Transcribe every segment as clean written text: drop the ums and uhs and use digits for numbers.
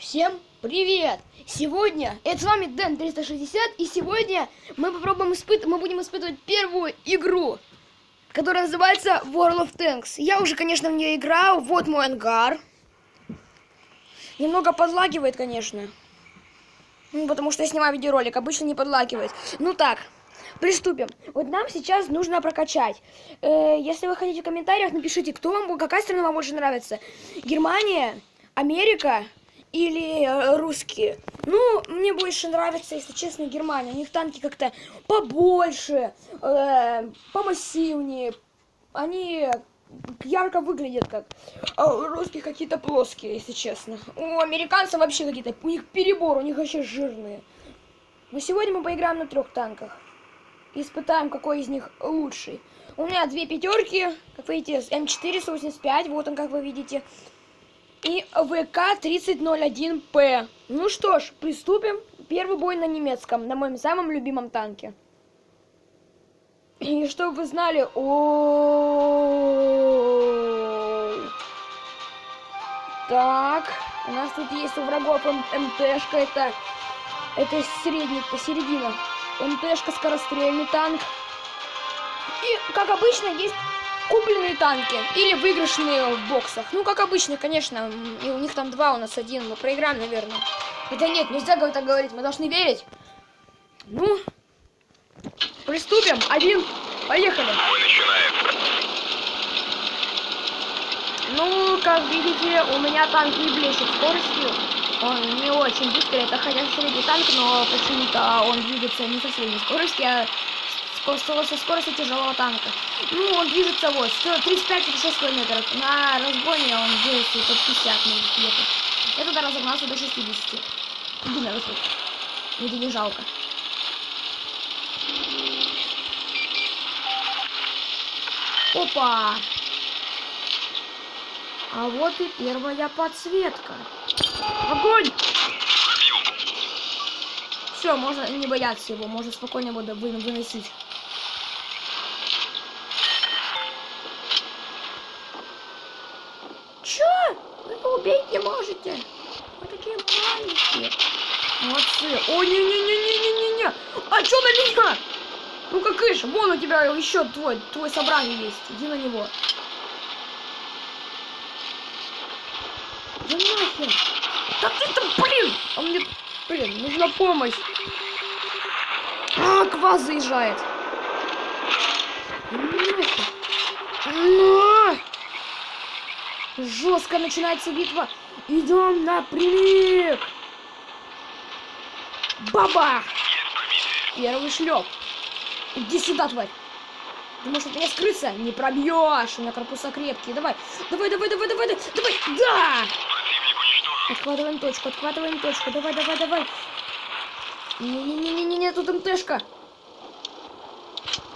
Всем привет! Сегодня это с вами Дэн 360, и сегодня мы будем испытывать первую игру, которая называется World of Tanks. Я уже, конечно, в нее играл. Вот мой ангар. Немного подлагивает, конечно. Потому что я снимаю видеоролик, обычно не подлагивает. Ну так, приступим. Вот нам сейчас нужно прокачать. Если вы хотите в комментариях, напишите, какая страна вам больше нравится. Германия, Америка или русские. Ну, мне больше нравится, если честно, Германия. У них танки как-то побольше, помассивнее. Они ярко выглядят как. А у русских какие-то плоские, если честно. У американцев вообще какие-то. У них перебор, у них вообще жирные. Но сегодня мы поиграем на 3 танках. Испытаем, какой из них лучший. У меня 2 пятерки, как вы видите, М485, вот он, как вы видите. И ВК-3001П. Ну что ж, приступим. Первый бой на немецком, на моем самом любимом танке. И чтобы вы знали, так, у нас тут есть у врагов МТшка, это середина. МТшка, скорострельный танк. И, как обычно, есть купленные танки или выигрышные в боксах. Ну, как обычно, конечно, и у них там 2, у нас 1. Мы проиграем, наверное. Хотя нет, нельзя так говорить, мы должны верить. Ну, приступим. 1, поехали. Бой начинается. Ну, как видите, у меня танк не блещет скоростью. Он не очень быстрый, это хотя средний танк, но почему-то он двигается не со средней скоростью, а со скоростью тяжелого танка. Ну, он движется вот 35-36 километров. На разгоне он движется под 50 может ехать. Я туда разогнался до 60. Иди на высоту. Иди, не жалко. Опа! А вот и первая подсветка. Огонь! Все, можно не бояться его, можно спокойно его выносить. Чё? Вы его убить не можете? Вы такие маленькие. Молодцы. О, не-не-не-не-не-не-не. А чё на меня? Ну-ка, кыш, вон у тебя еще твой собрание есть. Иди на него. Да нахер. Да ты там, блин. А мне, блин, нужна помощь. А, квас заезжает. Но! Жестко начинается битва. Идем напрямик. Баба! Первый шлеп. Иди сюда, тварь. Думаешь, что меня скрыться? Не пробьешь. У меня корпуса крепкие. Давай. Давай. Да! Отхватываем точку. Давай. Не-не-не-не-не, тут МТшка.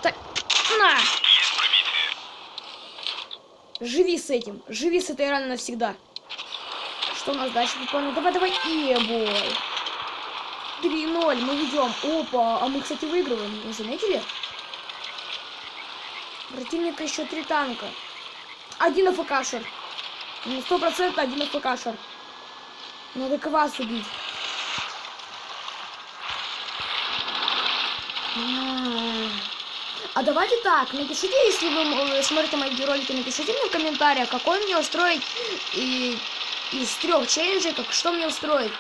Так, на! Живи с этим. Живи с этой раной навсегда. Что у нас дальше? Давай. Бой. 3-0 мы ведем. Опа, а мы, кстати, выигрываем. Вы заметили? Противника еще 3 танка. 1 АФКшер. 100% 1 АФКшер. Надо квас убить. А давайте так, напишите, если вы смотрите мои видеоролики, напишите мне в комментариях, какой мне устроить из 3 челленджей, что мне устроить.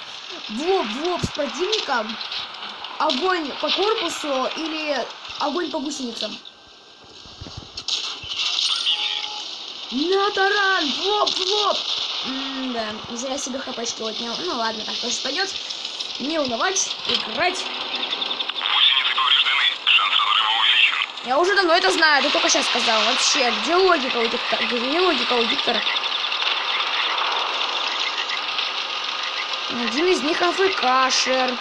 В лоб с противником, огонь по корпусу или огонь по гусеницам. На таран! В лоб! Да, зря себе хпшки отнял. Ну ладно, так тоже пойдет. Не унывать, играть. Гусеницы повреждены. Шанс разрыва увеличен. Я уже давно это знаю, ты только сейчас сказал. Вообще, где логика у диктора? Где логика у диктора? Один из них АФКшер.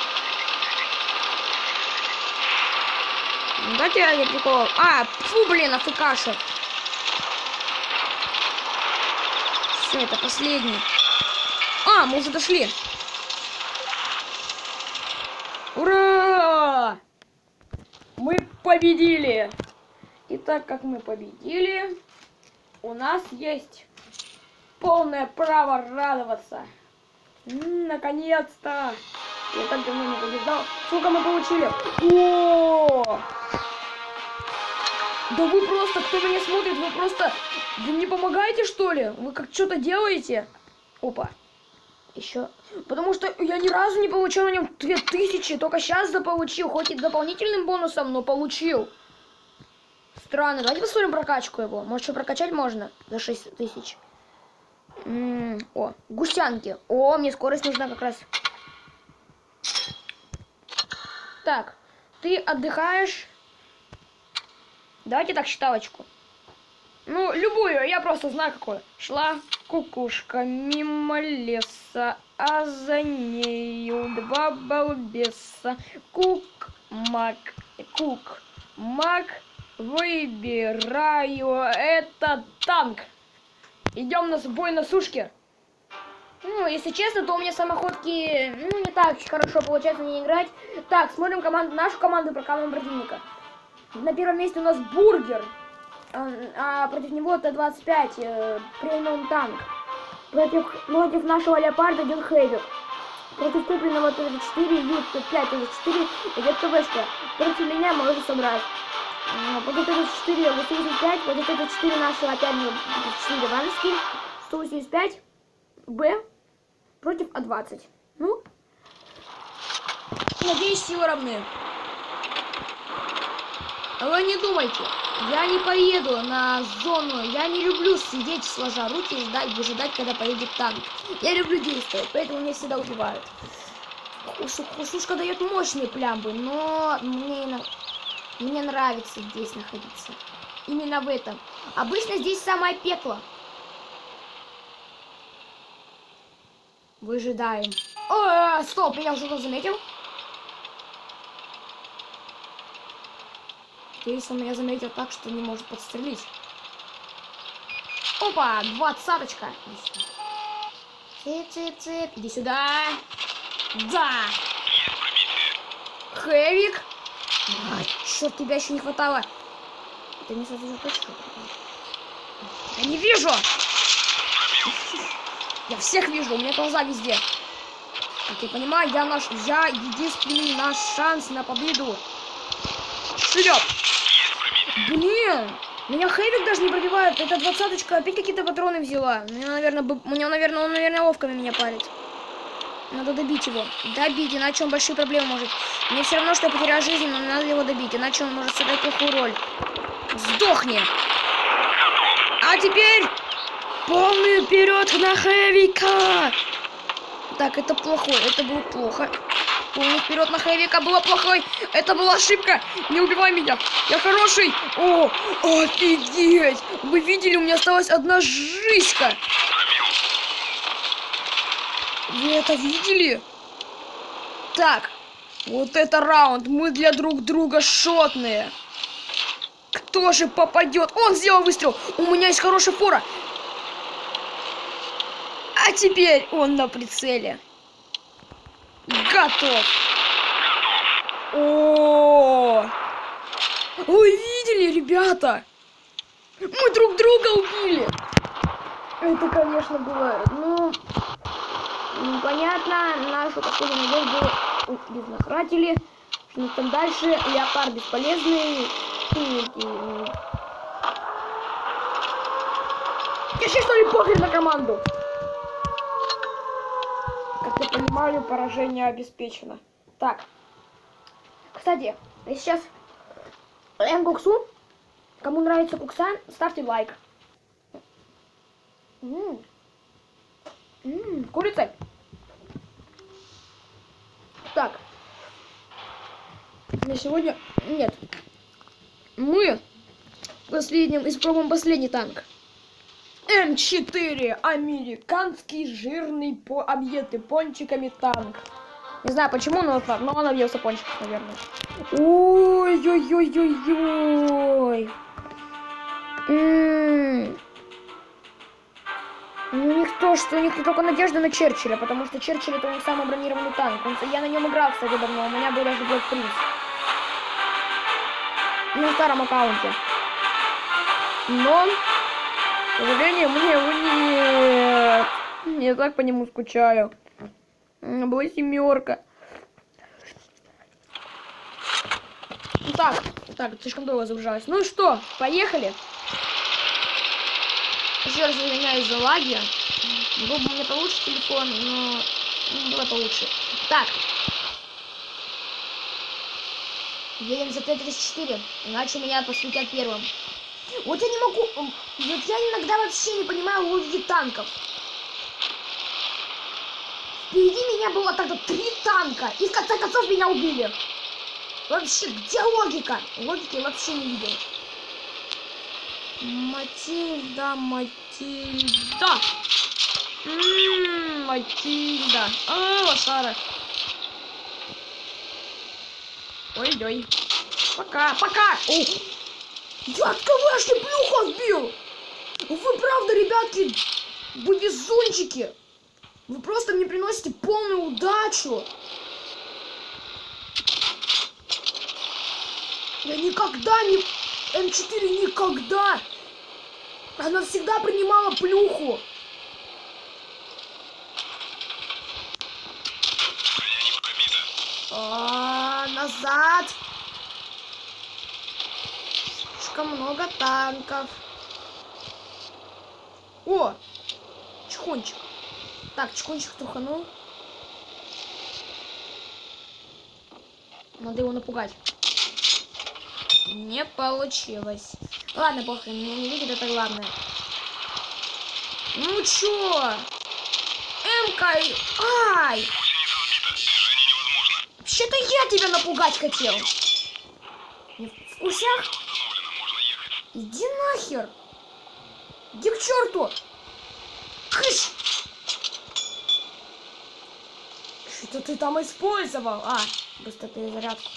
Дайте я прикол. А, фу, блин, АФКшер. Все, это последний. А, мы уже дошли. Ура! Мы победили. И так как мы победили, у нас есть полное право радоваться. Наконец-то! Я так давно не побеждал. Сколько мы получили? О! Да вы просто, кто меня смотрит, вы мне помогаете, что ли? Вы как что-то делаете? Опа. Еще. Потому что я ни разу не получил на нем 2000, только сейчас заполучил. Хоть и дополнительным бонусом, но получил. Странно. Давайте посмотрим прокачку его. Может, что прокачать можно за 6000. О, гусянки. О, мне скорость нужна как раз. Так, ты отдыхаешь. Давайте так считалочку. Ну, любую, я просто знаю какую. Шла кукушка мимо леса, а за нею два балбеса. Кук-мак, выбираю, это танк. Идем на бой на сушке. Ну, если честно, то у меня самоходки, ну, не так хорошо получается не играть. Так, смотрим нашу команду, прокалываем противника. На первом месте у нас Бургер, а против него Т-25, премиум танк. Против нашего Леопарда идет Хэвик. Против купленного Т-4, Ю-5, Т-4 идет КВшка. Против меня можно собрать. Против Т-4 85, против Т-4 нашего опять же Т-4 Ванский, 185, Б против А-20. Ну, надеюсь, силы равны. Вы не думайте, я не поеду на зону, я не люблю сидеть сложа руки и ждать, выжидать, когда поедет танк. Я люблю действовать, поэтому меня всегда убивают. Хусушка дает мощные плямбы, но мне нравится здесь находиться. Именно в этом. Обычно здесь самое пекло. Выжидаем. О, стоп, меня уже кто заметил. Если он меня заметил так, что не может подстрелить. Опа, 20-очка. Цып. Иди сюда. Да. Хэвик. Черт, тебя еще не хватало. Ты не сразу точку. Я не вижу. Я всех вижу, у меня глаза везде. Как я понимаю, я единственный наш шанс на победу. Вперед! Блин! Меня Хэвик даже не пробивает. Это 20-очка опять какие-то патроны взяла. Он, наверное, ловками меня парит. Надо добить его. Добить, иначе он большие проблемы может. Мне все равно, что я потеряю жизнь, но надо его добить, иначе он может сыграть плохую роль. Сдохни! А теперь полный вперед на Хэвика! Так, это плохое, это было плохо. Полный вперед на Хэвика было плохой. Это была ошибка. Не убивай меня. Я хороший. О, офигеть. Вы видели, у меня осталась одна жизнька. Вы это видели? Так, вот это раунд. Мы для друг друга шотные. Кто же попадет? Он сделал выстрел. У меня есть хорошая фора. А теперь он на прицеле. Готов. О! Вы видели, ребята? Мы друг друга убили. Это, конечно, было, непонятно. Нашу последнюю вещь было безнахратили. Что там дальше? Леопард бесполезный. Еще что ли похер на команду? Как я понимаю, поражение обеспечено. Так. Кстати, сейчас Куксу. Кому нравится Кукса, ставьте лайк. Курица. Так. На сегодня... Нет. Мы испробуем последний танк. М4. Американский жирный объедый пончиками танк. Не знаю почему, но он объелся пончиков, наверное. Ой-ой-ой-ой-ой. У них только надежда на Черчилля, потому что Черчилль это у них самый бронированный танк. Я на нем играл, кстати, давно, у меня был даже Black Prince. На старом аккаунте. Но, к сожалению, мне его нет. Я так по нему скучаю. Была семерка. Так, слишком долго загружалось. Ну что, поехали. Еще раз извиняюсь за лаги. Был бы у меня получше телефон, но было получше. Так. Едем за Т-34, иначе меня посвятят первым. Вот я не могу... Вот я иногда вообще не понимаю логики танков. Впереди меня было тогда 3 танка, и в конце концов меня убили. Вообще, где логика? Логики вообще не видел. Матильда. Матильда. Лошара. Ой-ой. Пока. О! Я от КВшки плюху отбил! Вы правда, ребятки, вы везунчики! Вы просто мне приносите полную удачу! Я никогда не... М4 никогда! Она всегда принимала плюху! Назад! Слишком много танков. О! Чхунчик. Так, чхунчик труханул. Надо его напугать. Не получилось. Ладно, похрен, меня не видит, это главное. Ну чё? М-ка и... Ай! Вообще-то я тебя напугать хотел. Не в курсах? Иди нахер. Иди к черту. Кыш! Что ты там использовал? Быстро перезарядку.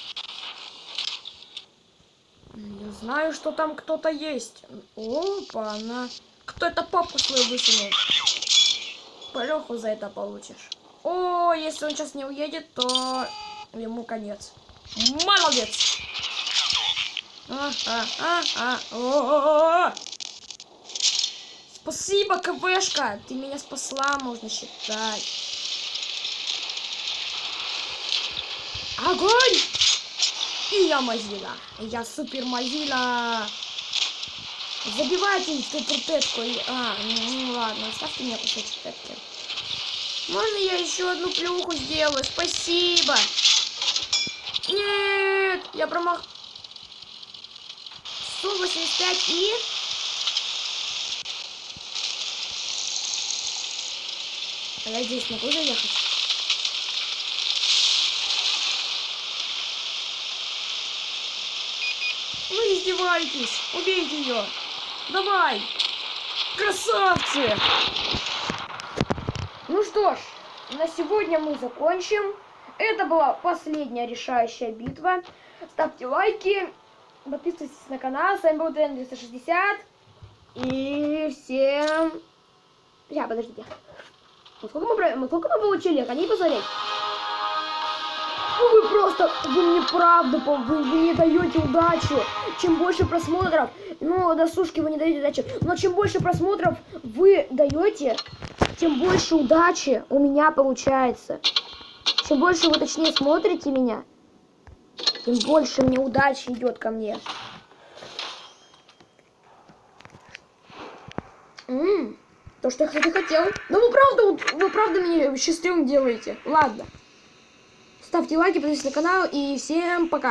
Я знаю, что там кто-то есть. Опа, она... Кто это папку свою высунул? Плюху за это получишь. О, если он сейчас не уедет, то ему конец. Молодец! Спасибо, КВшка! Ты меня спасла, можно считать. Огонь! И я Мазила. Я супер Мазила. Забивайте тетку. Ну ладно, оставьте мне кусочек тетки. Можно я еще одну плюху сделаю? Спасибо. Нет, я промах. Су-85 и... А я здесь могу заехать? Вы издеваетесь? Убейте ее! Давай! Красавцы! Ну что ж, на сегодня мы закончим. Это была последняя решающая битва. Ставьте лайки, подписывайтесь на канал. С вами был Дэн260. И всем... Подождите. Сколько мы получили? Они посмотреть. Вы мне правда, вы не даете удачу. Чем больше просмотров, до сушки вы не даете удачи, но чем больше просмотров вы даете, тем больше удачи у меня получается. Чем больше вы, точнее, смотрите меня, тем больше мне удачи идет ко мне. То, что я, кстати, хотел. Но вы правда меня счастливым делаете. Ладно. Ставьте лайки, подписывайтесь на канал и всем пока.